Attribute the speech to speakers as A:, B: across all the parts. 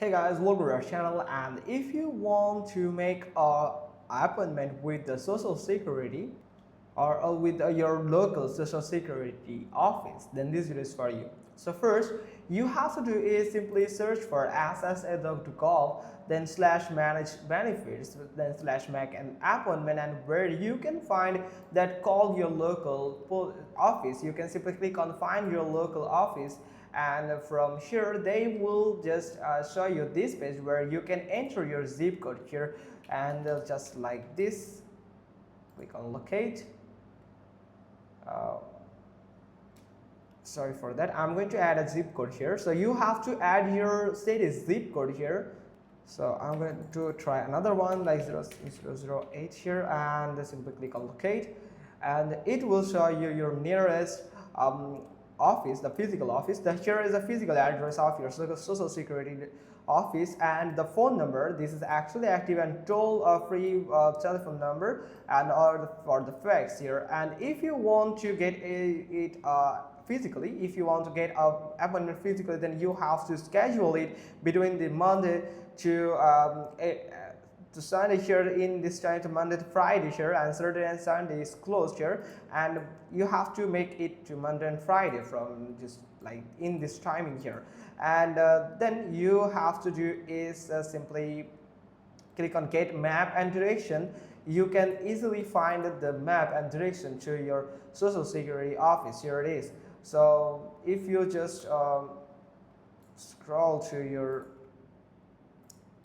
A: Hey guys, welcome to our channel, and if you want to make a appointment with the social security or with your local social security office, then this video is for you. So first you have to do is simply search for ssa.gov, then slash manage benefits, then slash make an appointment, and where you can find that call your local office. You can simply click on find your local office, and from here they will just show you this page where you can enter your zip code here, and just like this, click on locate. Sorry for that, I'm going to add a zip code here, so you have to add your state zip code here. So I'm going to try another one like 008 here, and simply click on locate, and it will show you your nearest office, the physical office. Here is the physical address of your social security office, and the phone number. This is actually active and toll-free telephone number, and for the fax here. And if you want to get it physically, if you want to get an appointment physically, then you have to schedule it between the Monday to Sunday here, in this time to Monday to Friday here, and Saturday and Sunday is closed here, and you have to make it to Monday and Friday from just like in this timing here. And then you have to do is simply click on get map and direction. You can easily find the map and direction to your social security office. Here it is. So if you just scroll to your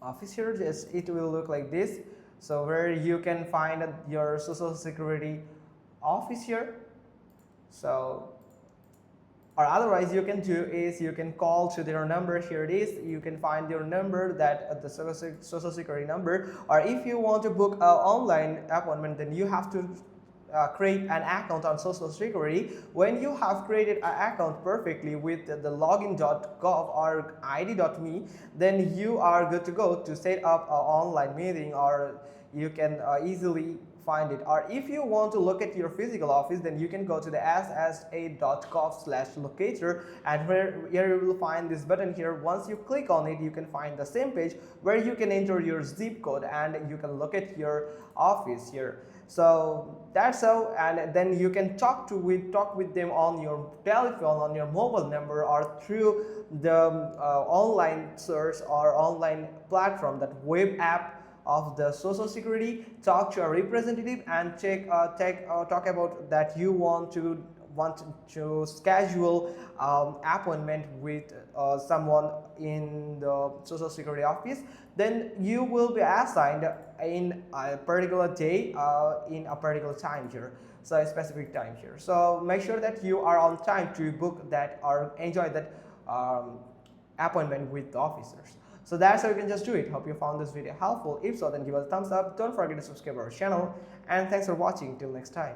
A: office here, just it will look like this. So where you can find your social security office here. So or otherwise you can do is you can call to their number. Here it is. You can find your number, that the social security number. Or if you want to book an online appointment, then you have to create an account on social security. When you have created an account perfectly with the login.gov or id.me, then you are good to go to set up an online meeting, or you can easily find it. Or if you want to look at your physical office, then you can go to the ssa.gov/locator, and here you will find this button here. Once you click on it, you can find the same page where you can enter your zip code and you can look at your office here. So that's how, and then you can talk with them on your telephone, on your mobile number, or through the online search or online platform, that web app of the social security. Talk to a representative and talk about that you want to schedule appointment with someone in the social security office. Then you will be assigned in a particular day, in a particular time here, so a specific time here. So make sure that you are on time to book that or enjoy that appointment with the officers. So that's how you can just do it. Hope you found this video helpful. If so, then give us a thumbs up. Don't forget to subscribe our channel, and thanks for watching. Till next time.